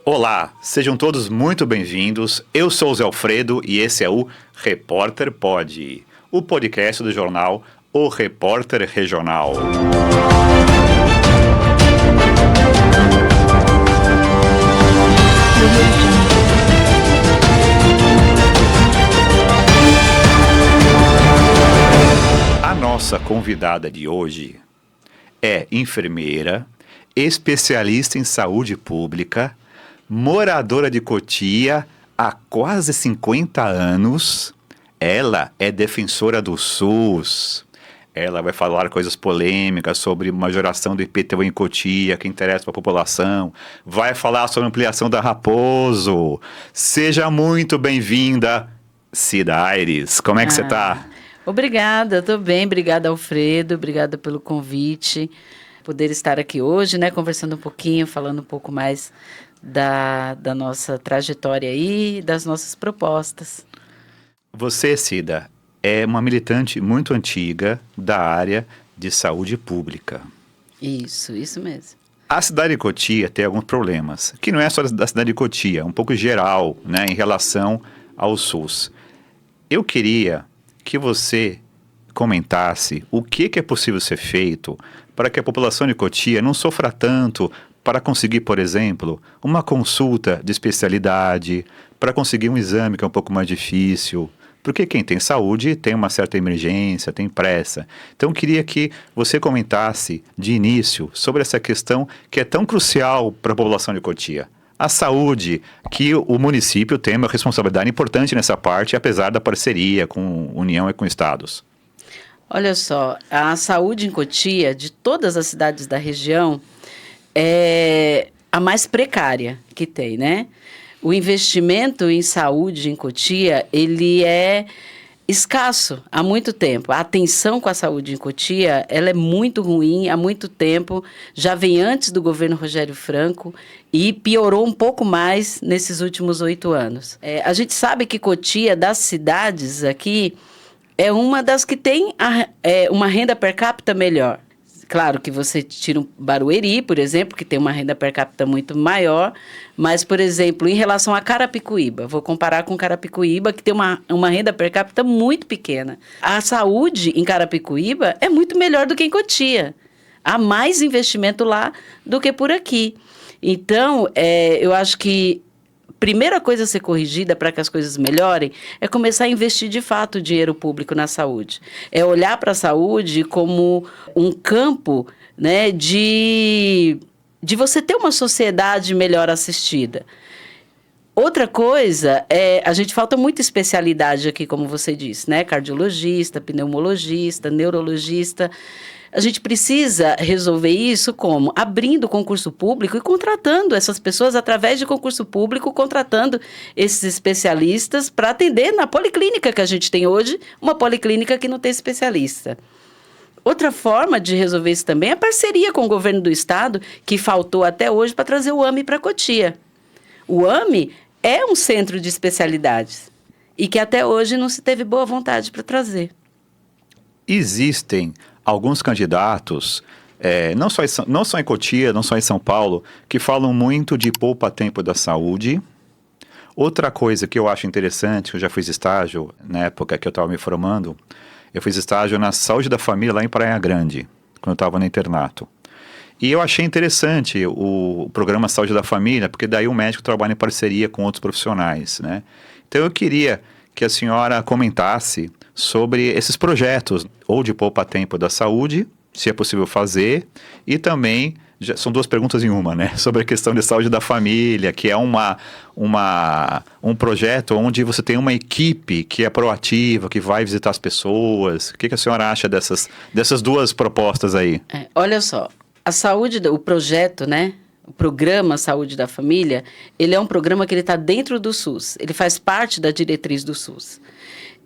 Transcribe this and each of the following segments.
Olá, sejam todos muito bem-vindos. Eu sou o Zé Alfredo e esse é o Repórter Pod, o podcast do jornal O Repórter Regional. A nossa convidada de hoje é enfermeira, especialista em saúde pública, moradora de Cotia há quase 50 anos. Ela é defensora do SUS. Ela vai falar coisas polêmicas sobre majoração do IPTU em Cotia, que interessa para a população. Vai falar sobre ampliação da Raposo. Seja muito bem-vinda, Cida Aires. Como é que você está? Obrigada, estou bem. Obrigada, Alfredo. Obrigada pelo convite. Poder estar aqui hoje, né, conversando um pouquinho, falando um pouco mais da nossa trajetória aí, das nossas propostas. Você, Cida, é uma militante muito antiga da área de saúde pública. Isso mesmo. A cidade de Cotia tem alguns problemas, que não é só da cidade de Cotia, é um pouco geral, né, em relação ao SUS. Eu queria que você comentasse o que é possível ser feito para que a população de Cotia não sofra tanto para conseguir, por exemplo, uma consulta de especialidade, para conseguir um exame que é um pouco mais difícil, porque quem tem saúde tem uma certa emergência, tem pressa. Então, eu queria que você comentasse de início sobre essa questão que é tão crucial para a população de Cotia. A saúde, que o município tem uma responsabilidade importante nessa parte, apesar da parceria com a União e com estados. Olha só, a saúde em Cotia, de todas as cidades da região, é a mais precária que tem, né? O investimento em saúde em Cotia, ele é escasso há muito tempo. A atenção com a saúde em Cotia, ela é muito ruim há muito tempo, já vem antes do governo Rogério Franco e piorou um pouco mais nesses últimos 8 anos. A gente sabe que Cotia, das cidades aqui, é uma das que tem uma renda per capita melhor. Claro que você tira um Barueri, por exemplo, que tem uma renda per capita muito maior, mas, por exemplo, em relação a Carapicuíba, vou comparar com Carapicuíba, que tem uma renda per capita muito pequena. A saúde em Carapicuíba é muito melhor do que em Cotia. Há mais investimento lá do que por aqui. Então, eu acho que primeira coisa a ser corrigida para que as coisas melhorem é começar a investir de fato o dinheiro público na saúde. É olhar para a saúde como um campo, né, de você ter uma sociedade melhor assistida. Outra coisa a gente falta muita especialidade aqui, como você disse, né? Cardiologista, pneumologista, neurologista. A gente precisa resolver isso como? Abrindo concurso público e contratando essas pessoas através de concurso público, contratando esses especialistas para atender na policlínica que a gente tem hoje, uma policlínica que não tem especialista. Outra forma de resolver isso também é a parceria com o governo do estado, que faltou até hoje para trazer o AME para Cotia. O AME é um centro de especialidades e que até hoje não se teve boa vontade para trazer. Existem alguns candidatos, não só em Cotia, não só em São Paulo, que falam muito de poupa-tempo da saúde. Outra coisa que eu acho interessante, eu já fiz estágio na época que eu estava me formando, eu fiz estágio na Saúde da Família lá em Praia Grande, quando eu estava no internato. E eu achei interessante o programa Saúde da Família, porque daí o médico trabalha em parceria com outros profissionais, né? Então eu queria que a senhora comentasse sobre esses projetos, ou de poupa-tempo da saúde, se é possível fazer, e também, são duas perguntas em uma, né? Sobre a questão de saúde da família, que é um projeto onde você tem uma equipe que é proativa, que vai visitar as pessoas. O que a senhora acha dessas duas propostas aí? Olha só, a saúde, o projeto, né? O programa Saúde da Família, ele é um programa que ele está dentro do SUS, ele faz parte da diretriz do SUS.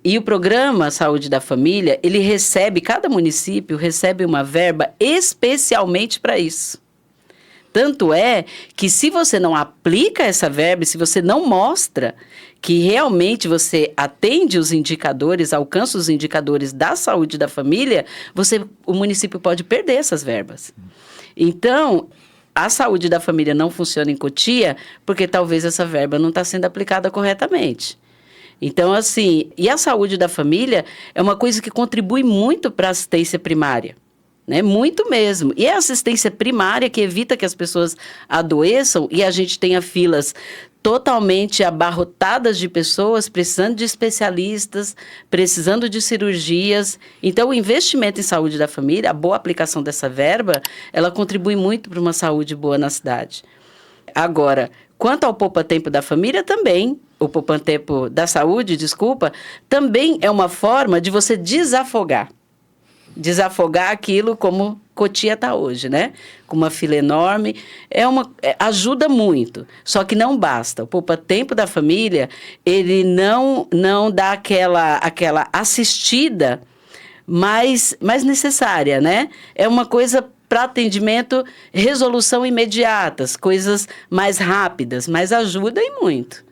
E o programa Saúde da Família, cada município recebe uma verba especialmente para isso. Tanto é que se você não aplica essa verba, se você não mostra que realmente você atende os indicadores, alcança os indicadores da saúde da família, o município pode perder essas verbas. Então, a saúde da família não funciona em Cotia porque talvez essa verba não está sendo aplicada corretamente. Então, assim, e a saúde da família é uma coisa que contribui muito para a assistência primária. Né? Muito mesmo. E é a assistência primária que evita que as pessoas adoeçam e a gente tenha filas totalmente abarrotadas de pessoas precisando de especialistas, precisando de cirurgias. Então, o investimento em saúde da família, a boa aplicação dessa verba, ela contribui muito para uma saúde boa na cidade. Agora, quanto ao poupa-tempo da família, também, o poupa-tempo da saúde, desculpa, também é uma forma de você desafogar aquilo como Cotia está hoje, né? Com uma fila enorme, ajuda muito, só que não basta. O poupa-tempo da família, ele não dá aquela assistida mais necessária, né? É uma coisa para atendimento, resolução imediatas, coisas mais rápidas, mas ajuda e muito.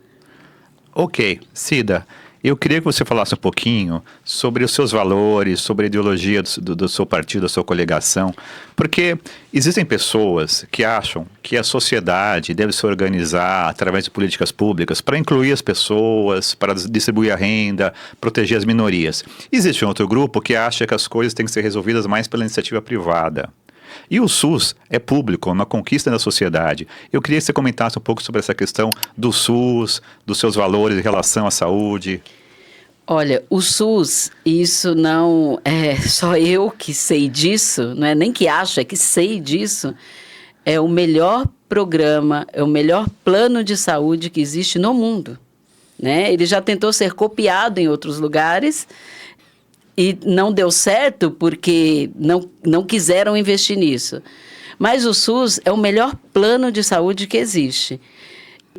Ok, Cida, eu queria que você falasse um pouquinho sobre os seus valores, sobre a ideologia do seu partido, da sua coligação, porque existem pessoas que acham que a sociedade deve se organizar através de políticas públicas para incluir as pessoas, para distribuir a renda, proteger as minorias. Existe um outro grupo que acha que as coisas têm que ser resolvidas mais pela iniciativa privada. E o SUS é público, é uma conquista da sociedade. Eu queria que você comentasse um pouco sobre essa questão do SUS, dos seus valores em relação à saúde. Olha, o SUS, isso não é só eu que sei disso, não é nem que acho, é que sei disso, é o melhor programa, é o melhor plano de saúde que existe no mundo. Né? Ele já tentou ser copiado em outros lugares, e não deu certo porque não quiseram investir nisso. Mas o SUS é o melhor plano de saúde que existe.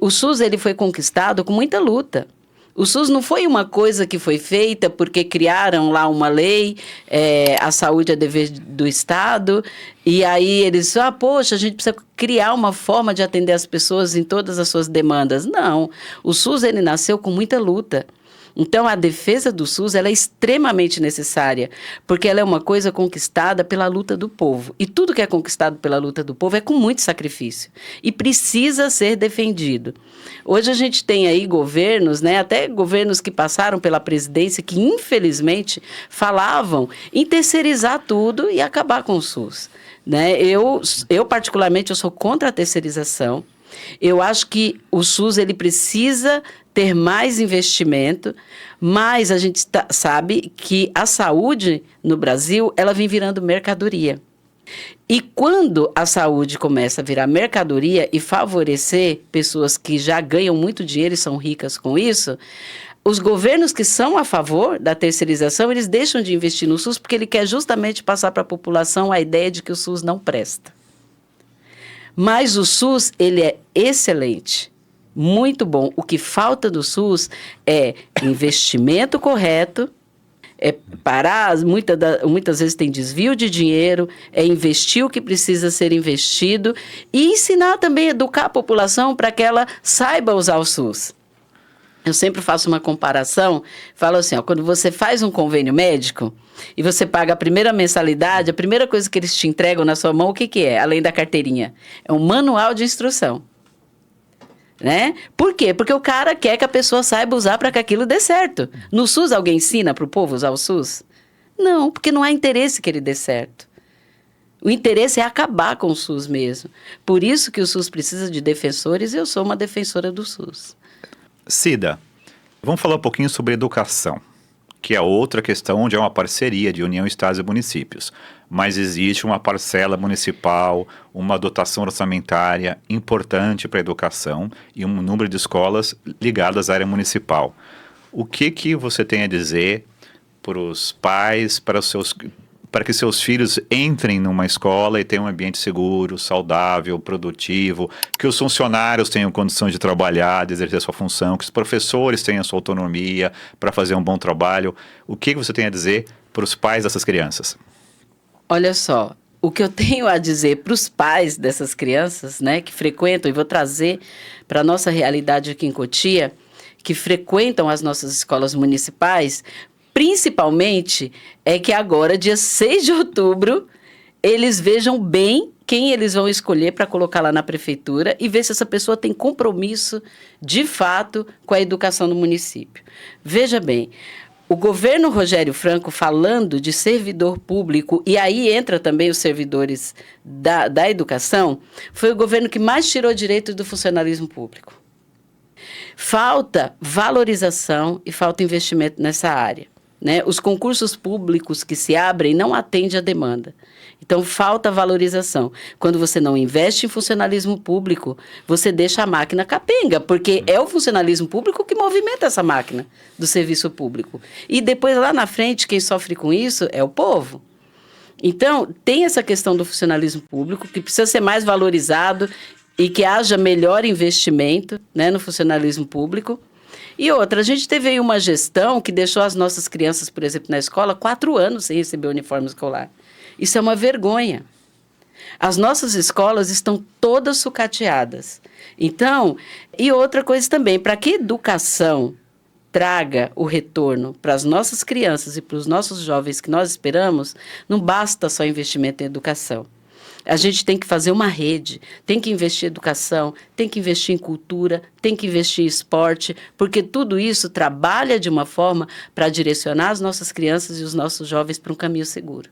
O SUS ele foi conquistado com muita luta. O SUS não foi uma coisa que foi feita porque criaram lá uma lei, a saúde é dever do Estado, e aí eles, poxa, a gente precisa criar uma forma de atender as pessoas em todas as suas demandas. Não, o SUS ele nasceu com muita luta. Então, a defesa do SUS ela é extremamente necessária, porque ela é uma coisa conquistada pela luta do povo. E tudo que é conquistado pela luta do povo é com muito sacrifício e precisa ser defendido. Hoje a gente tem aí governos, né, até governos que passaram pela presidência, que infelizmente falavam em terceirizar tudo e acabar com o SUS. Né? Eu particularmente, eu sou contra a terceirização. Eu acho que o SUS ele precisa ter mais investimento, mas a gente sabe que a saúde no Brasil ela vem virando mercadoria. E quando a saúde começa a virar mercadoria e favorecer pessoas que já ganham muito dinheiro e são ricas com isso, os governos que são a favor da terceirização, eles deixam de investir no SUS porque ele quer justamente passar para a população a ideia de que o SUS não presta. Mas o SUS, ele é excelente, muito bom. O que falta do SUS é investimento correto, é parar, muitas vezes tem desvio de dinheiro, é investir o que precisa ser investido e ensinar também, educar a população para que ela saiba usar o SUS. Eu sempre faço uma comparação, falo assim, quando você faz um convênio médico e você paga a primeira mensalidade, a primeira coisa que eles te entregam na sua mão, o que é? Além da carteirinha, é um manual de instrução. Né? Por quê? Porque o cara quer que a pessoa saiba usar para que aquilo dê certo. No SUS, alguém ensina para o povo usar o SUS? Não, porque não há interesse que ele dê certo. O interesse é acabar com o SUS mesmo. Por isso que o SUS precisa de defensores e eu sou uma defensora do SUS. Cida, vamos falar um pouquinho sobre educação, que é outra questão onde é uma parceria de União, Estados e municípios. Mas existe uma parcela municipal, uma dotação orçamentária importante para a educação e um número de escolas ligadas à área municipal. O que você tem a dizer para os pais, para que seus filhos entrem numa escola e tenham um ambiente seguro, saudável, produtivo, que os funcionários tenham condição de trabalhar, de exercer sua função, que os professores tenham sua autonomia para fazer um bom trabalho. O que você tem a dizer para os pais dessas crianças? Olha só, o que eu tenho a dizer para os pais dessas crianças, né, que frequentam, e vou trazer para a nossa realidade aqui em Cotia, que frequentam as nossas escolas municipais, principalmente é que agora, dia 6 de outubro, eles vejam bem quem eles vão escolher para colocar lá na prefeitura e ver se essa pessoa tem compromisso, de fato, com a educação no município. Veja bem, o governo Rogério Franco, falando de servidor público, e aí entra também os servidores da educação, foi o governo que mais tirou direitos do funcionalismo público. Falta valorização e falta investimento nessa área, né? Os concursos públicos que se abrem não atendem à demanda. Então, falta valorização. Quando você não investe em funcionalismo público, você deixa a máquina capenga, porque é o funcionalismo público que movimenta essa máquina do serviço público. E depois, lá na frente, quem sofre com isso é o povo. Então, tem essa questão do funcionalismo público, que precisa ser mais valorizado e que haja melhor investimento, né, no funcionalismo público. E outra, a gente teve aí uma gestão que deixou as nossas crianças, por exemplo, na escola, 4 anos sem receber o uniforme escolar. Isso é uma vergonha. As nossas escolas estão todas sucateadas. Então, e outra coisa também, para que a educação traga o retorno para as nossas crianças e para os nossos jovens que nós esperamos, não basta só investimento em educação. A gente tem que fazer uma rede, tem que investir em educação, tem que investir em cultura, tem que investir em esporte, porque tudo isso trabalha de uma forma para direcionar as nossas crianças e os nossos jovens para um caminho seguro.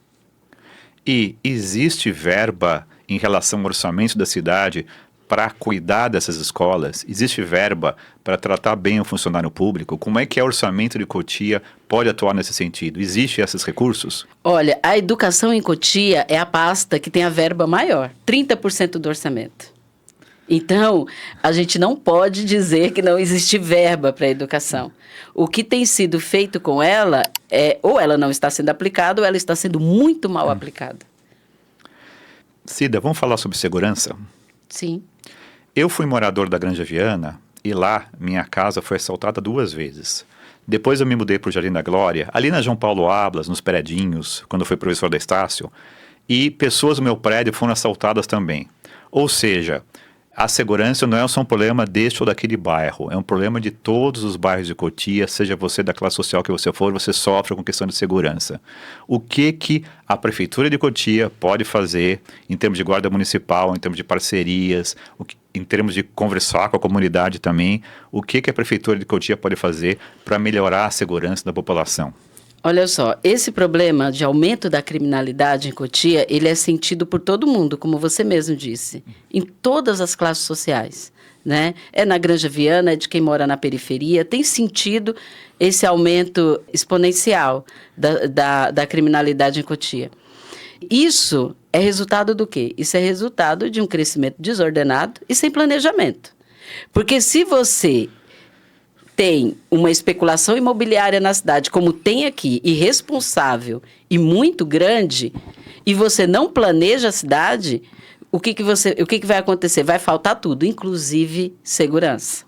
E existe verba em relação ao orçamento da cidade para cuidar dessas escolas? Existe verba para tratar bem o funcionário público? Como é que o orçamento de Cotia pode atuar nesse sentido? Existem esses recursos? Olha, a educação em Cotia é a pasta que tem a verba maior, 30% do orçamento. Então, a gente não pode dizer que não existe verba para a educação. O que tem sido feito com ela ou ela não está sendo aplicada, ou ela está sendo muito mal aplicada. Cida, vamos falar sobre segurança? Sim. Eu fui morador da Granja Viana e lá minha casa foi assaltada 2 vezes. Depois eu me mudei para o Jardim da Glória, ali na João Paulo Ablas, nos Predinhos, quando eu fui professor da Estácio, e pessoas do meu prédio foram assaltadas também. Ou seja, a segurança não é só um problema deste ou daquele bairro, é um problema de todos os bairros de Cotia, seja você da classe social que você for, você sofre com questão de segurança. O que a Prefeitura de Cotia pode fazer em termos de guarda municipal, em termos de parcerias, em termos de conversar com a comunidade também, o que a Prefeitura de Cotia pode fazer para melhorar a segurança da população? Olha só, esse problema de aumento da criminalidade em Cotia, ele é sentido por todo mundo, como você mesmo disse, em todas as classes sociais, né? É na Granja Viana, é de quem mora na periferia, tem sentido esse aumento exponencial da criminalidade em Cotia. Isso é resultado do quê? Isso é resultado de um crescimento desordenado e sem planejamento. Porque se você tem uma especulação imobiliária na cidade, como tem aqui, irresponsável e muito grande, e você não planeja a cidade, o que vai acontecer? Vai faltar tudo, inclusive segurança,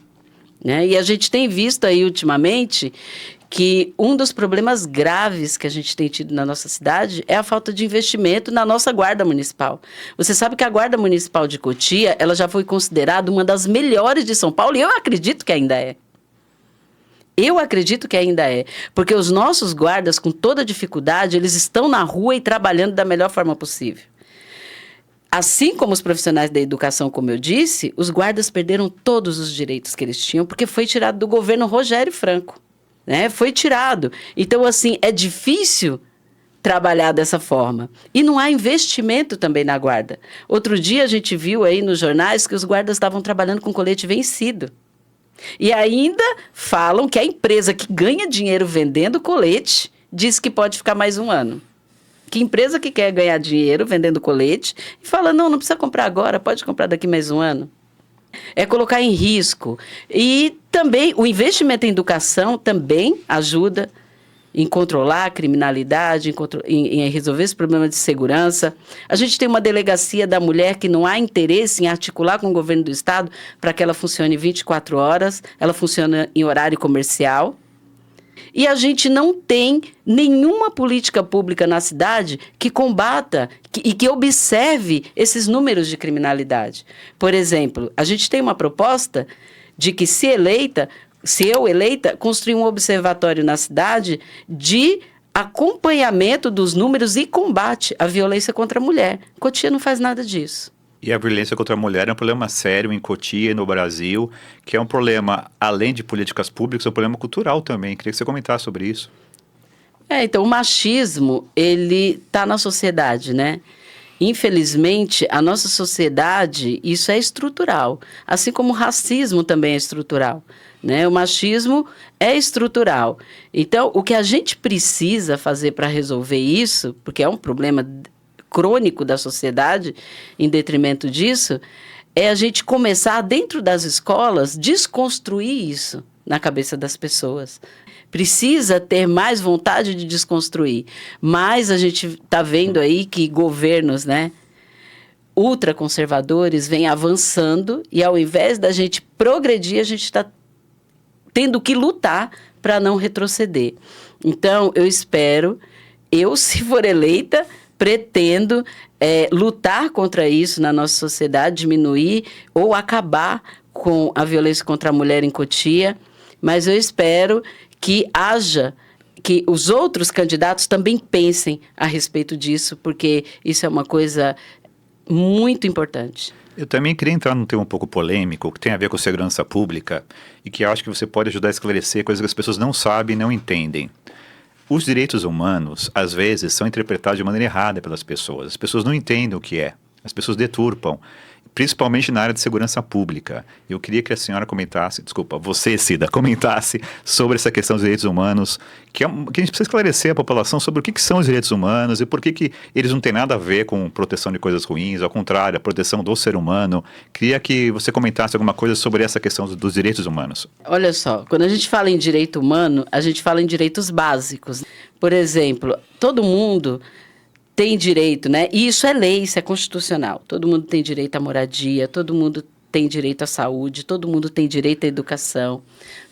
né? E a gente tem visto aí ultimamente que um dos problemas graves que a gente tem tido na nossa cidade é a falta de investimento na nossa Guarda Municipal. Você sabe que a Guarda Municipal de Cotia, ela já foi considerada uma das melhores de São Paulo, e eu acredito que ainda é. Eu acredito que ainda é, porque os nossos guardas, com toda dificuldade, eles estão na rua e trabalhando da melhor forma possível. Assim como os profissionais da educação, como eu disse, os guardas perderam todos os direitos que eles tinham, porque foi tirado do governo Rogério Franco, né? Foi tirado. Então, assim, é difícil trabalhar dessa forma. E não há investimento também na guarda. Outro dia a gente viu aí nos jornais que os guardas estavam trabalhando com colete vencido. E ainda falam que a empresa que ganha dinheiro vendendo colete diz que pode ficar mais 1 ano. Que empresa que quer ganhar dinheiro vendendo colete e fala, não precisa comprar agora, pode comprar daqui mais 1 ano. É colocar em risco. E também o investimento em educação também ajuda em controlar a criminalidade, em resolver esse problema de segurança. A gente tem uma delegacia da mulher que não há interesse em articular com o governo do estado para que ela funcione 24 horas, ela funciona em horário comercial. E a gente não tem nenhuma política pública na cidade que combata e que observe esses números de criminalidade. Por exemplo, a gente tem uma proposta de que, se eu eleita, construir um observatório na cidade de acompanhamento dos números e combate à violência contra a mulher. Cotia não faz nada disso. E a violência contra a mulher é um problema sério em Cotia e no Brasil, que é um problema, além de políticas públicas, é um problema cultural também. Queria que você comentasse sobre isso. Então, o machismo, ele está na sociedade, né? Infelizmente, a nossa sociedade, isso é estrutural. Assim como o racismo também é estrutural, né? O machismo é estrutural. Então, o que a gente precisa fazer para resolver isso, porque é um problema crônico da sociedade, em detrimento disso, é a gente começar, dentro das escolas, desconstruir isso na cabeça das pessoas. Precisa ter mais vontade de desconstruir. Mas a gente está vendo aí que governos, né, ultraconservadores vêm avançando e, ao invés da gente progredir, a gente está tendo que lutar para não retroceder. Então, eu espero, se for eleita, pretendo lutar contra isso na nossa sociedade, diminuir ou acabar com a violência contra a mulher em Cotia, mas eu espero que os outros candidatos também pensem a respeito disso, porque isso é uma coisa muito importante. Eu também queria entrar num tema um pouco polêmico, que tem a ver com segurança pública, e que eu acho que você pode ajudar a esclarecer coisas que as pessoas não sabem e não entendem. Os direitos humanos, às vezes, são interpretados de maneira errada pelas pessoas. As pessoas não entendem o que é. As pessoas deturpam, principalmente na área de segurança pública. Eu queria que a senhora comentasse, você, Cida, comentasse sobre essa questão dos direitos humanos, que a gente precisa esclarecer a população sobre o que são os direitos humanos e por que eles não têm nada a ver com proteção de coisas ruins, ao contrário, a proteção do ser humano. Queria que você comentasse alguma coisa sobre essa questão dos direitos humanos. Olha só, quando a gente fala em direito humano, a gente fala em direitos básicos. Por exemplo, todo mundo tem direito, né? E isso é lei, isso é constitucional. Todo mundo tem direito à moradia, todo mundo tem direito à saúde, todo mundo tem direito à educação,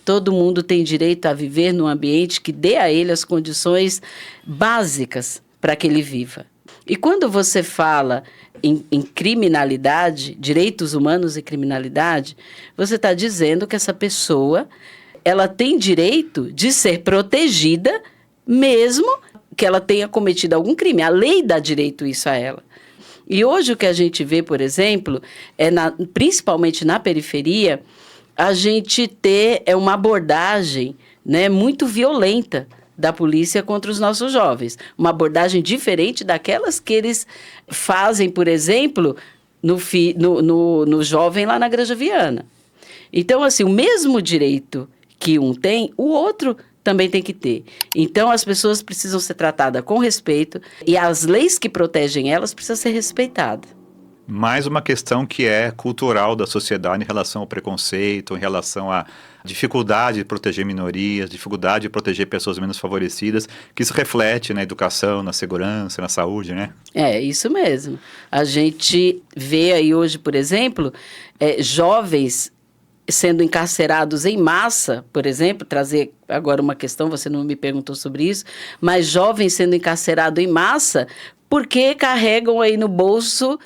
todo mundo tem direito a viver num ambiente que dê a ele as condições básicas para que ele viva. E quando você fala em criminalidade, direitos humanos e criminalidade, você está dizendo que essa pessoa, ela tem direito de ser protegida mesmo que ela tenha cometido algum crime. A lei dá direito isso a ela. E hoje o que a gente vê, por exemplo, principalmente na periferia, a gente ter uma abordagem, né, muito violenta da polícia contra os nossos jovens. Uma abordagem diferente daquelas que eles fazem, por exemplo, no jovem lá na Granja Viana. Então, assim, o mesmo direito que um tem, o outro também tem que ter. Então, as pessoas precisam ser tratadas com respeito e as leis que protegem elas precisam ser respeitadas. Mais uma questão que é cultural da sociedade em relação ao preconceito, em relação à dificuldade de proteger minorias, dificuldade de proteger pessoas menos favorecidas, que isso reflete na educação, na segurança, na saúde, né? É, isso mesmo. A gente vê aí hoje, por exemplo, jovens sendo encarcerados em massa, por exemplo, trazer agora uma questão, você não me perguntou sobre isso, mas jovens sendo encarcerados em massa porque carregam aí no bolso,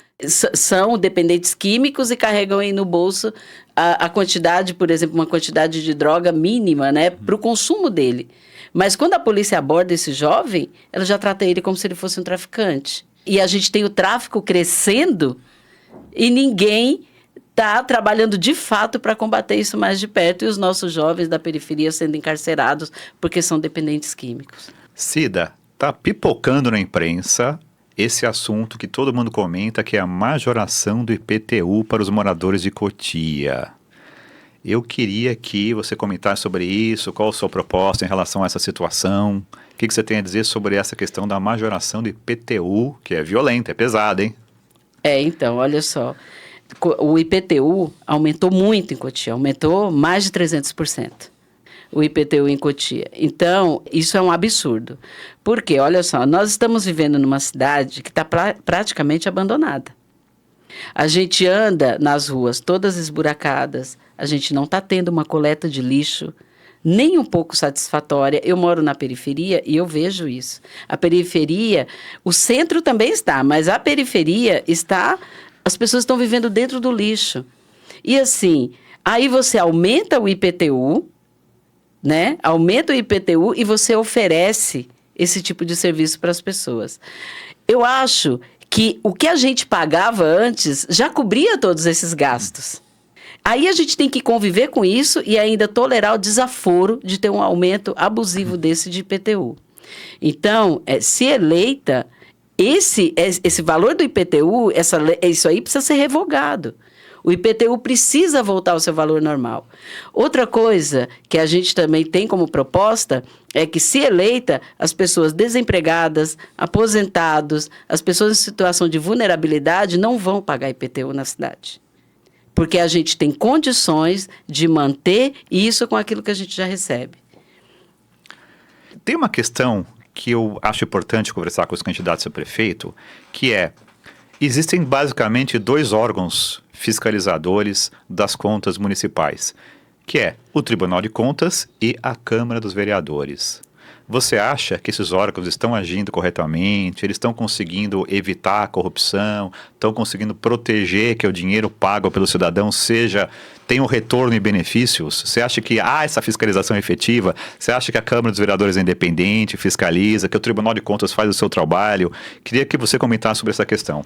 são dependentes químicos e carregam aí no bolso a quantidade, por exemplo, uma quantidade de droga mínima, né, para o consumo dele. Mas quando a polícia aborda esse jovem, ela já trata ele como se ele fosse um traficante. E a gente tem o tráfico crescendo e ninguém está trabalhando de fato para combater isso mais de perto e os nossos jovens da periferia sendo encarcerados porque são dependentes químicos. Cida, está pipocando na imprensa esse assunto que todo mundo comenta, que é a majoração do IPTU para os moradores de Cotia. Eu queria que você comentasse sobre isso, qual a sua proposta em relação a essa situação, o que você tem a dizer sobre essa questão da majoração do IPTU, que é violenta, é pesada, hein? Então, olha só. O IPTU aumentou muito em Cotia, aumentou mais de 300%. O IPTU em Cotia. Então, isso é um absurdo. Por quê? Olha só, nós estamos vivendo numa cidade que está praticamente abandonada. A gente anda nas ruas todas esburacadas, a gente não está tendo uma coleta de lixo nem um pouco satisfatória. Eu moro na periferia e eu vejo isso. A periferia, o centro também está, mas a periferia está... As pessoas estão vivendo dentro do lixo. E assim, aí você aumenta o IPTU, né? Aumenta o IPTU e você oferece esse tipo de serviço para as pessoas. Eu acho que o que a gente pagava antes já cobria todos esses gastos. Aí a gente tem que conviver com isso e ainda tolerar o desaforo de ter um aumento abusivo desse de IPTU. Então, se eleita, esse valor do IPTU, isso aí precisa ser revogado. O IPTU precisa voltar ao seu valor normal. Outra coisa que a gente também tem como proposta é que, se eleita, as pessoas desempregadas, aposentados, as pessoas em situação de vulnerabilidade não vão pagar IPTU na cidade. Porque a gente tem condições de manter isso com aquilo que a gente já recebe. Tem uma questão que eu acho importante conversar com os candidatos a prefeito, que existem basicamente 2 órgãos fiscalizadores das contas municipais, que é o Tribunal de Contas e a Câmara dos Vereadores. Você acha que esses órgãos estão agindo corretamente? Eles estão conseguindo evitar a corrupção? Estão conseguindo proteger que o dinheiro pago pelo cidadão tenha um retorno e benefícios? Você acha que há essa fiscalização efetiva? Você acha que a Câmara dos Vereadores é independente, fiscaliza, que o Tribunal de Contas faz o seu trabalho? Queria que você comentasse sobre essa questão.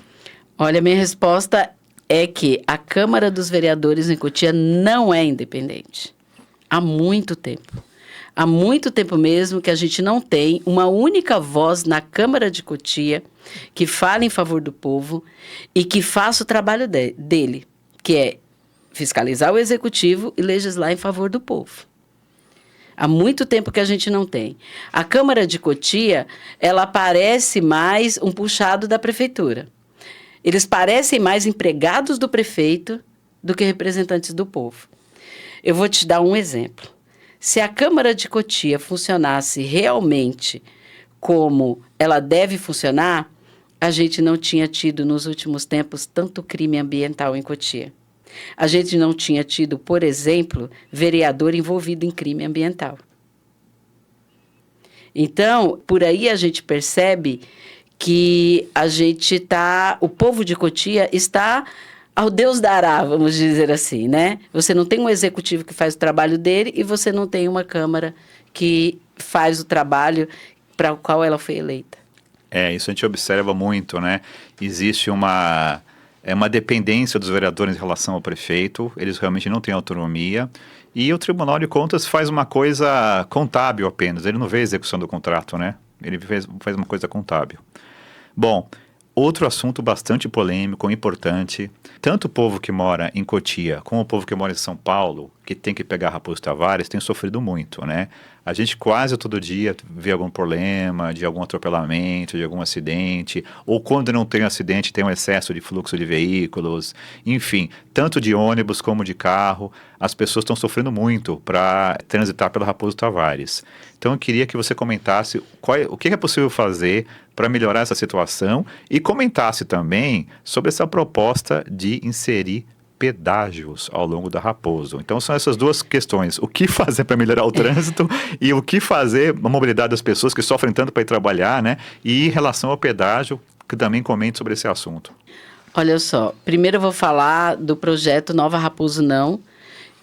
Olha, minha resposta é que a Câmara dos Vereadores em Cotia não é independente. Há muito tempo. Há muito tempo mesmo que a gente não tem uma única voz na Câmara de Cotia que fale em favor do povo e que faça o trabalho dele, que é fiscalizar o Executivo e legislar em favor do povo. Há muito tempo que a gente não tem. A Câmara de Cotia, ela parece mais um puxado da Prefeitura. Eles parecem mais empregados do prefeito do que representantes do povo. Eu vou te dar um exemplo. Se a Câmara de Cotia funcionasse realmente como ela deve funcionar, a gente não tinha tido nos últimos tempos tanto crime ambiental em Cotia. A gente não tinha tido, por exemplo, vereador envolvido em crime ambiental. Então, por aí a gente percebe que o povo de Cotia está ao Deus dará, vamos dizer assim, né? Você não tem um executivo que faz o trabalho dele e você não tem uma Câmara que faz o trabalho para o qual ela foi eleita. Isso a gente observa muito, né? Existe uma dependência dos vereadores em relação ao prefeito, eles realmente não têm autonomia, e o Tribunal de Contas faz uma coisa contábil apenas, ele não vê a execução do contrato, né? Ele faz uma coisa contábil. Bom, outro assunto bastante polêmico, importante, tanto o povo que mora em Cotia como o povo que mora em São Paulo, que tem que pegar Raposo Tavares, tem sofrido muito, né? A gente quase todo dia vê algum problema, de algum atropelamento, de algum acidente, ou quando não tem acidente, tem um excesso de fluxo de veículos, enfim, tanto de ônibus como de carro, as pessoas estão sofrendo muito para transitar pela Raposo Tavares. Então eu queria que você comentasse o que é possível fazer para melhorar essa situação e comentasse também sobre essa proposta de inserir pedágios ao longo da Raposo. Então são essas 2 questões, o que fazer para melhorar o trânsito e o que fazer a mobilidade das pessoas que sofrem tanto para ir trabalhar, né? E em relação ao pedágio, que também comente sobre esse assunto. Olha só, primeiro eu vou falar do projeto Nova Raposo Não,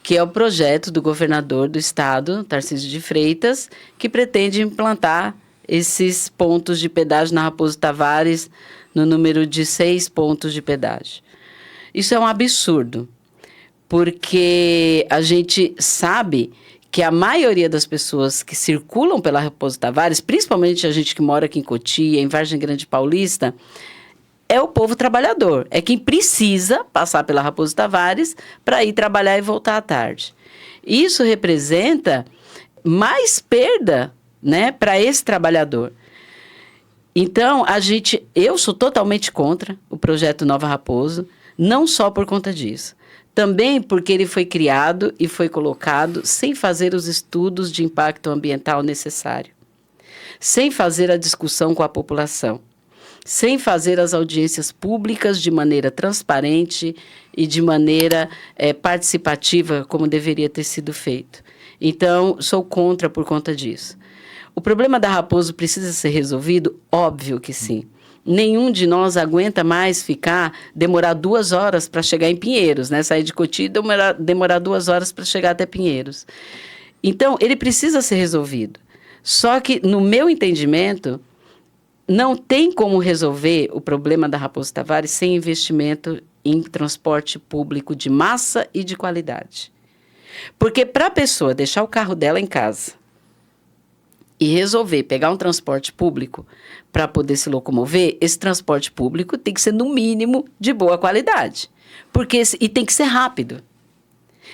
que é o projeto do governador do estado, Tarcísio de Freitas, que pretende implantar esses pontos de pedágio na Raposo Tavares no número de 6 pontos de pedágio. Isso é um absurdo, porque a gente sabe que a maioria das pessoas que circulam pela Raposo Tavares, principalmente a gente que mora aqui em Cotia, em Vargem Grande Paulista, é o povo trabalhador, é quem precisa passar pela Raposo Tavares para ir trabalhar e voltar à tarde. Isso representa mais perda, né, para esse trabalhador. Então, eu sou totalmente contra o projeto Nova Raposo, não só por conta disso, também porque ele foi criado e foi colocado sem fazer os estudos de impacto ambiental necessário, sem fazer a discussão com a população, sem fazer as audiências públicas de maneira transparente e de maneira participativa, como deveria ter sido feito. Então, sou contra por conta disso. O problema da Raposo precisa ser resolvido? Óbvio que sim. Nenhum de nós aguenta mais demorar 2 horas para chegar em Pinheiros, né? Sair de Cotia e demorar 2 horas para chegar até Pinheiros. Então, ele precisa ser resolvido. Só que, no meu entendimento, não tem como resolver o problema da Raposo Tavares sem investimento em transporte público de massa e de qualidade. Porque para a pessoa deixar o carro dela em casa e resolver pegar um transporte público para poder se locomover, esse transporte público tem que ser, no mínimo, de boa qualidade. E tem que ser rápido.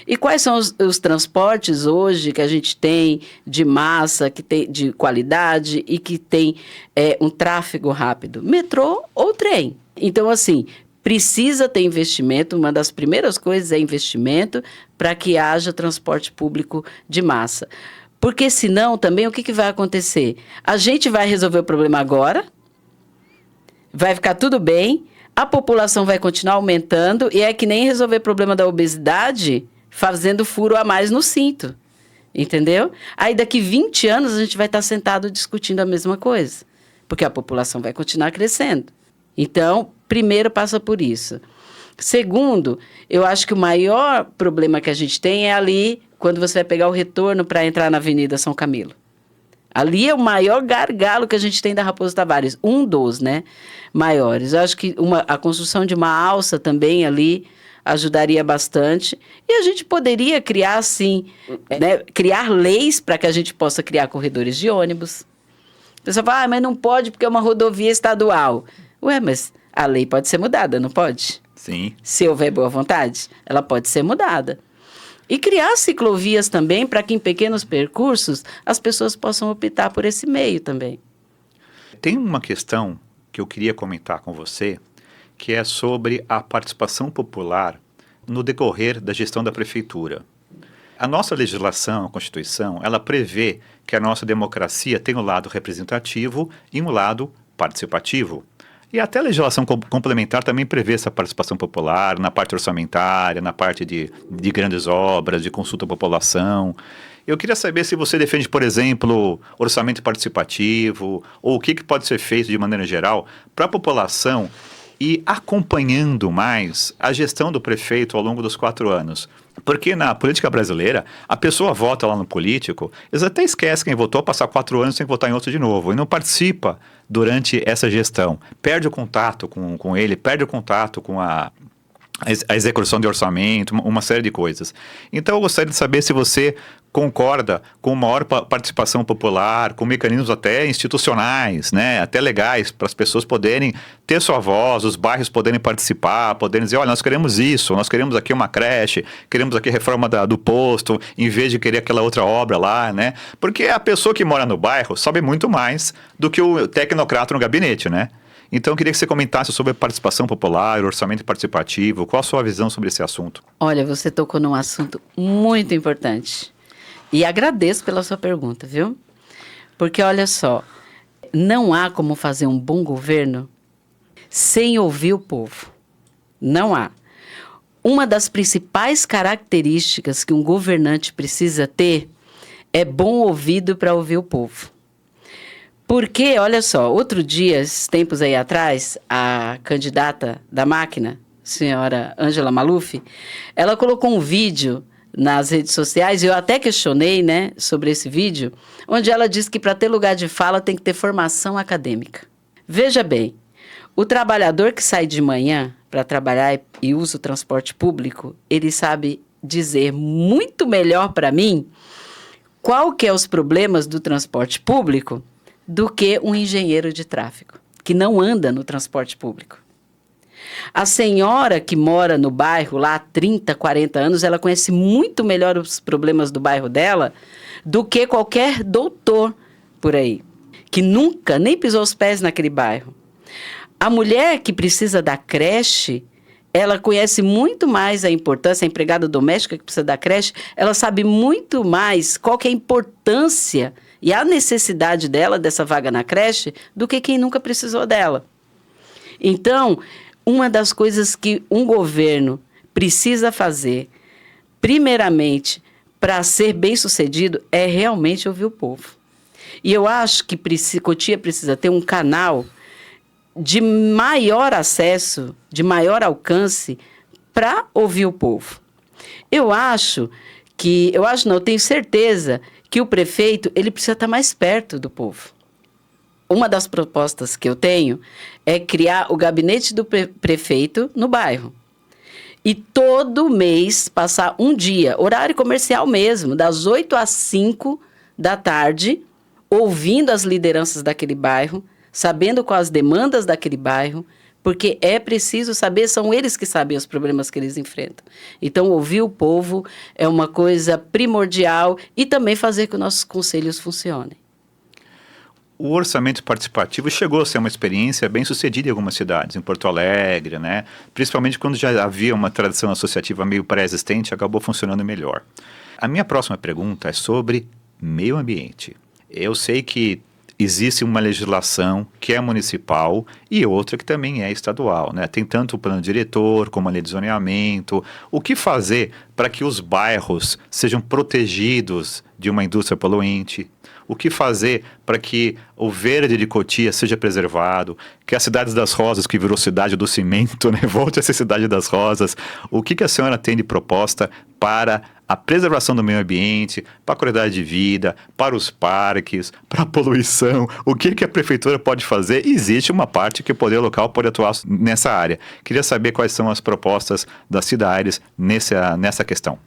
E quais são os transportes hoje que a gente tem de massa, que tem de qualidade e que tem um tráfego rápido? Metrô ou trem. Então, assim, precisa ter investimento. Uma das primeiras coisas é investimento para que haja transporte público de massa. Porque senão, também, o que vai acontecer? A gente vai resolver o problema agora, vai ficar tudo bem, a população vai continuar aumentando e é que nem resolver o problema da obesidade fazendo furo a mais no cinto, entendeu? Aí daqui 20 anos a gente vai estar sentado discutindo a mesma coisa, porque a população vai continuar crescendo. Então, primeiro passa por isso. Segundo, eu acho que o maior problema que a gente tem é ali, quando você vai pegar o retorno para entrar na Avenida São Camilo. Ali é o maior gargalo que a gente tem da Raposo Tavares, um dos, né, maiores. Eu acho que a construção de uma alça também ali ajudaria bastante. E a gente poderia criar, assim, né, criar leis para que a gente possa criar corredores de ônibus. O pessoal fala, mas não pode porque é uma rodovia estadual. Ué, mas a lei pode ser mudada, não pode? Sim. Se houver boa vontade, ela pode ser mudada. E criar ciclovias também para que em pequenos percursos as pessoas possam optar por esse meio também. Tem uma questão que eu queria comentar com você, que é sobre a participação popular no decorrer da gestão da prefeitura. A nossa legislação, a Constituição, ela prevê que a nossa democracia tem um lado representativo e um lado participativo. E até a legislação complementar também prevê essa participação popular na parte orçamentária, na parte de grandes obras, de consulta à população. Eu queria saber se você defende, por exemplo, orçamento participativo, ou o que pode ser feito de maneira geral para a população ir acompanhando mais a gestão do prefeito ao longo dos 4 anos. Porque na política brasileira, a pessoa vota lá no político, eles até esquecem quem votou, passar 4 anos sem votar em outro de novo, e não participa durante essa gestão. Perde o contato com ele, perde o contato com a execução de orçamento, uma série de coisas. Então eu gostaria de saber se você concorda com maior participação popular, com mecanismos até institucionais, né, até legais, para as pessoas poderem ter sua voz, os bairros poderem participar, poderem dizer, olha, nós queremos isso, nós queremos aqui uma creche, queremos aqui reforma do posto, em vez de querer aquela outra obra lá, né? Porque a pessoa que mora no bairro sabe muito mais do que o tecnocrata no gabinete, né? Então, eu queria que você comentasse sobre a participação popular, orçamento participativo. Qual a sua visão sobre esse assunto? Olha, você tocou num assunto muito importante. E agradeço pela sua pergunta, viu? Porque, olha só, não há como fazer um bom governo sem ouvir o povo. Não há. Uma das principais características que um governante precisa ter é bom ouvido para ouvir o povo. Porque, olha só, outro dia, esses tempos aí atrás, a candidata da máquina, senhora Ângela Maluf, ela colocou um vídeo nas redes sociais, e eu até questionei, né, sobre esse vídeo, onde ela disse que para ter lugar de fala tem que ter formação acadêmica. Veja bem, o trabalhador que sai de manhã para trabalhar e usa o transporte público, ele sabe dizer muito melhor para mim qual que é os problemas do transporte público do que um engenheiro de tráfego, que não anda no transporte público. A senhora que mora no bairro lá há 30, 40 anos, ela conhece muito melhor os problemas do bairro dela do que qualquer doutor por aí, que nunca nem pisou os pés naquele bairro. A mulher que precisa da creche, ela conhece muito mais a importância, a empregada doméstica que precisa da creche, ela sabe muito mais qual que é a importância e a necessidade dela, dessa vaga na creche, do que quem nunca precisou dela. Então, uma das coisas que um governo precisa fazer, primeiramente, para ser bem-sucedido, é realmente ouvir o povo. E eu acho que Cotia precisa ter um canal de maior acesso, de maior alcance, para ouvir o povo. Eu acho que eu acho, não, eu tenho certeza que o prefeito, ele precisa estar mais perto do povo. Uma das propostas que eu tenho é criar o gabinete do prefeito no bairro. E todo mês passar um dia, horário comercial mesmo, das 8 às 5 da tarde, ouvindo as lideranças daquele bairro, sabendo quais as demandas daquele bairro, porque é preciso saber, são eles que sabem os problemas que eles enfrentam. Então, ouvir o povo é uma coisa primordial e também fazer que os nossos conselhos funcionem. O orçamento participativo chegou a ser uma experiência bem sucedida em algumas cidades, em Porto Alegre, né? Principalmente quando já havia uma tradição associativa meio pré-existente, acabou funcionando melhor. A minha próxima pergunta é sobre meio ambiente. Eu sei que existe uma legislação que é municipal e outra que também é estadual, né? Tem tanto o plano diretor como a lei de zoneamento. O que fazer para que os bairros sejam protegidos de uma indústria poluente? O que fazer para que o verde de Cotia seja preservado, que a Cidade das Rosas, que virou Cidade do Cimento, né, volte a ser Cidade das Rosas? O que a senhora tem de proposta para a preservação do meio ambiente, para a qualidade de vida, para os parques, para a poluição? O que a prefeitura pode fazer? Existe uma parte que o poder local pode atuar nessa área. Queria saber quais são as propostas das cidades nessa questão.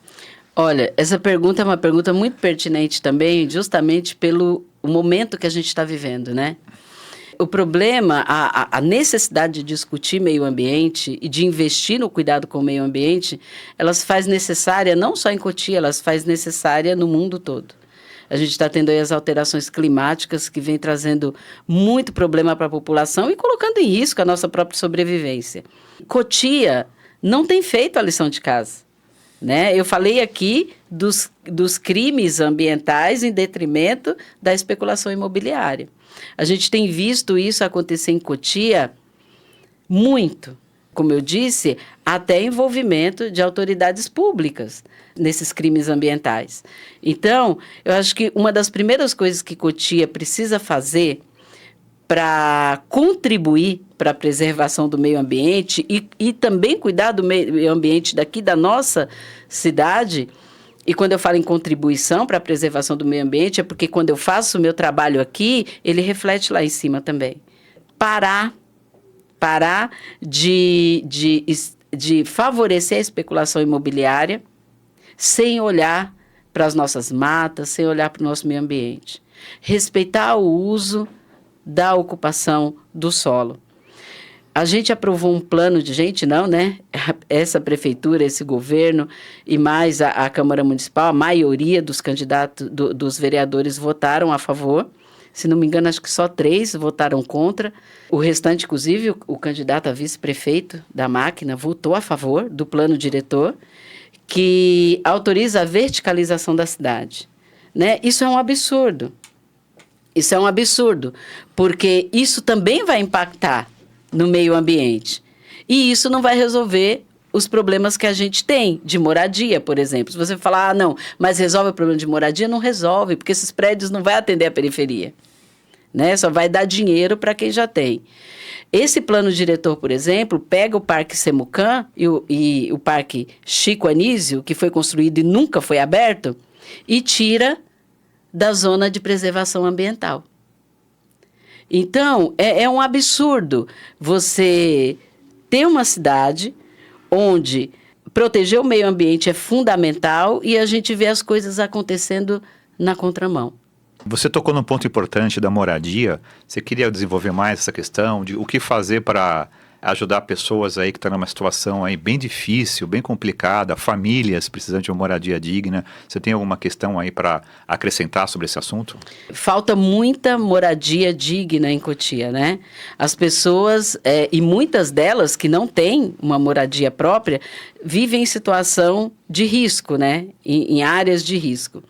Olha, essa pergunta é uma pergunta muito pertinente também, justamente pelo momento que a gente está vivendo, né? O problema, a necessidade de discutir meio ambiente e de investir no cuidado com o meio ambiente, ela se faz necessária não só em Cotia, ela se faz necessária no mundo todo. A gente está tendo aí as alterações climáticas que vem trazendo muito problema para a população e colocando em risco a nossa própria sobrevivência. Cotia não tem feito a lição de casa. Né? Eu falei aqui dos crimes ambientais em detrimento da especulação imobiliária. A gente tem visto isso acontecer em Cotia muito. Como eu disse, até envolvimento de autoridades públicas nesses crimes ambientais. Então, eu acho que uma das primeiras coisas que Cotia precisa fazer para contribuir para a preservação do meio ambiente e também cuidar do meio ambiente daqui da nossa cidade. E quando eu falo em contribuição para a preservação do meio ambiente, é porque quando eu faço o meu trabalho aqui, ele reflete lá em cima também. Parar de favorecer a especulação imobiliária sem olhar para as nossas matas, sem olhar para o nosso meio ambiente. Respeitar o uso da ocupação do solo. A gente aprovou um plano de gente, não, né? Essa prefeitura, esse governo e mais a Câmara Municipal, a maioria dos candidatos, dos vereadores votaram a favor. Se não me engano, acho que só 3 votaram contra. O restante, inclusive, o candidato a vice-prefeito da máquina votou a favor do plano diretor que autoriza a verticalização da cidade, né? Isso é um absurdo. Isso é um absurdo, porque isso também vai impactar no meio ambiente. E isso não vai resolver os problemas que a gente tem de moradia, por exemplo. Se você falar, não, mas resolve o problema de moradia, não resolve, porque esses prédios não vão atender a periferia, né? Só vai dar dinheiro para quem já tem. Esse plano diretor, por exemplo, pega o Parque Semucan e o Parque Chico Anísio, que foi construído e nunca foi aberto, e tira da zona de preservação ambiental. Então, é um absurdo você ter uma cidade onde proteger o meio ambiente é fundamental e a gente vê as coisas acontecendo na contramão. Você tocou num ponto importante da moradia. Você queria desenvolver mais essa questão de o que fazer para ajudar pessoas aí que estão numa situação aí bem difícil, bem complicada, famílias precisando de uma moradia digna. Você tem alguma questão aí para acrescentar sobre esse assunto? Falta muita moradia digna em Cotia, né? As pessoas, e muitas delas que não têm uma moradia própria, vivem em situação de risco, né? Em áreas de risco.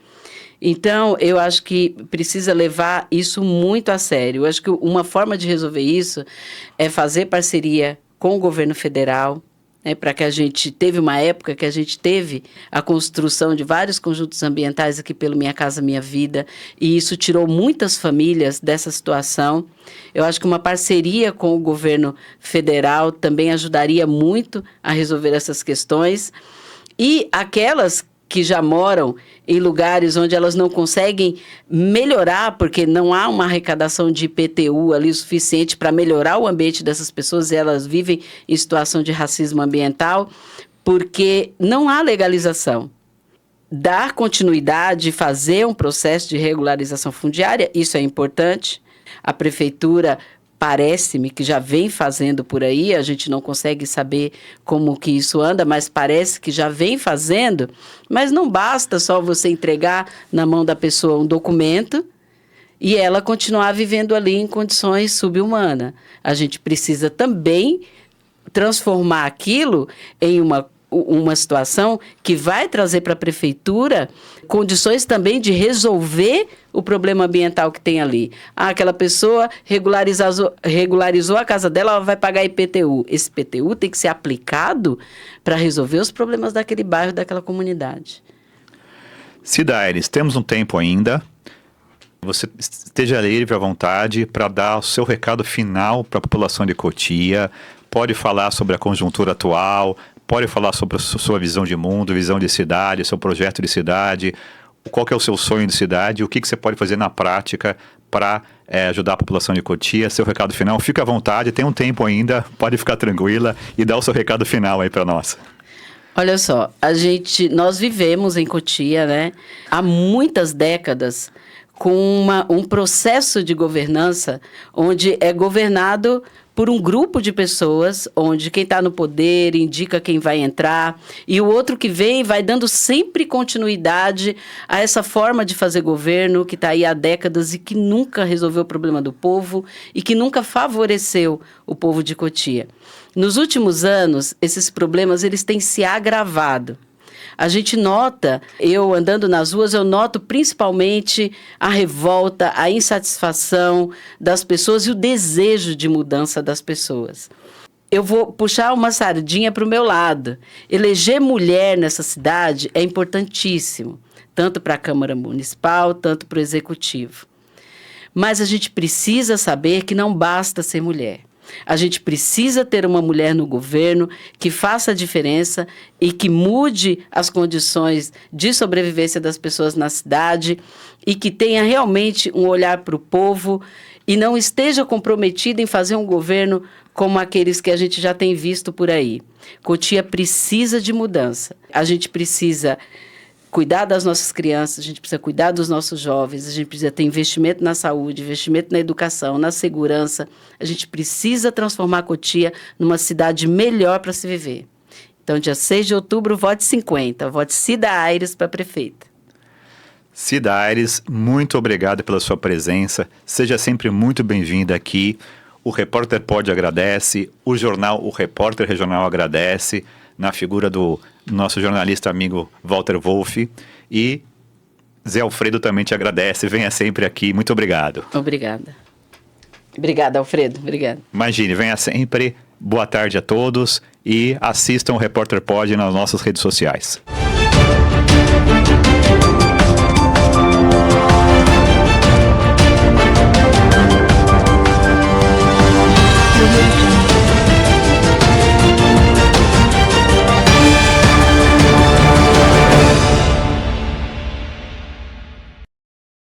Então, eu acho que precisa levar isso muito a sério. Eu acho que uma forma de resolver isso é fazer parceria com o governo federal, né, para que a gente... Teve uma época que a gente teve a construção de vários conjuntos ambientais aqui pelo Minha Casa Minha Vida, e isso tirou muitas famílias dessa situação. Eu acho que uma parceria com o governo federal também ajudaria muito a resolver essas questões. E aquelas que já moram em lugares onde elas não conseguem melhorar, porque não há uma arrecadação de IPTU ali o suficiente para melhorar o ambiente dessas pessoas, e elas vivem em situação de racismo ambiental, porque não há legalização. Dar continuidade, fazer um processo de regularização fundiária, isso é importante. A prefeitura, parece-me que já vem fazendo por aí, a gente não consegue saber como que isso anda, mas parece que já vem fazendo. Mas não basta só você entregar na mão da pessoa um documento e ela continuar vivendo ali em condições subhumanas. A gente precisa também transformar aquilo em uma situação que vai trazer para a prefeitura condições também de resolver o problema ambiental que tem ali. Aquela pessoa regularizou a casa dela, ela vai pagar IPTU. Esse IPTU tem que ser aplicado para resolver os problemas daquele bairro, daquela comunidade. Cida Aires, temos um tempo ainda. Você esteja livre à vontade para dar o seu recado final para a população de Cotia. Pode falar sobre a conjuntura atual, pode falar sobre a sua visão de mundo, visão de cidade, seu projeto de cidade, qual que é o seu sonho de cidade, o que você pode fazer na prática para ajudar a população de Cotia. Seu recado final, fica à vontade, tem um tempo ainda, pode ficar tranquila e dar o seu recado final aí para nós. Olha só, nós vivemos em Cotia, né, há muitas décadas, com um processo de governança onde é governado por um grupo de pessoas, onde quem está no poder indica quem vai entrar, e o outro que vem vai dando sempre continuidade a essa forma de fazer governo que está aí há décadas e que nunca resolveu o problema do povo e que nunca favoreceu o povo de Cotia. Nos últimos anos, esses problemas eles têm se agravado. A gente nota, eu andando nas ruas, eu noto principalmente a revolta, a insatisfação das pessoas e o desejo de mudança das pessoas. Eu vou puxar uma sardinha para o meu lado. Eleger mulher nessa cidade é importantíssimo, tanto para a Câmara Municipal, tanto para o Executivo. Mas a gente precisa saber que não basta ser mulher. A gente precisa ter uma mulher no governo que faça a diferença e que mude as condições de sobrevivência das pessoas na cidade e que tenha realmente um olhar para o povo e não esteja comprometida em fazer um governo como aqueles que a gente já tem visto por aí. Cotia precisa de mudança. A gente precisa cuidar das nossas crianças, a gente precisa cuidar dos nossos jovens, a gente precisa ter investimento na saúde, investimento na educação, na segurança. A gente precisa transformar Cotia numa cidade melhor para se viver. Então, dia 6 de outubro, vote 50. Vote Cida Aires para prefeita. Cida Aires, muito obrigado pela sua presença. Seja sempre muito bem-vinda aqui. O Repórter Pod agradece, o jornal O Repórter Regional agradece, na figura do nosso jornalista amigo Walter Wolff, e Zé Alfredo também te agradece, venha sempre aqui, muito obrigado. Obrigada. Obrigada, Alfredo, obrigada. Imagine, venha sempre, boa tarde a todos e assistam o Repórter Pod nas nossas redes sociais.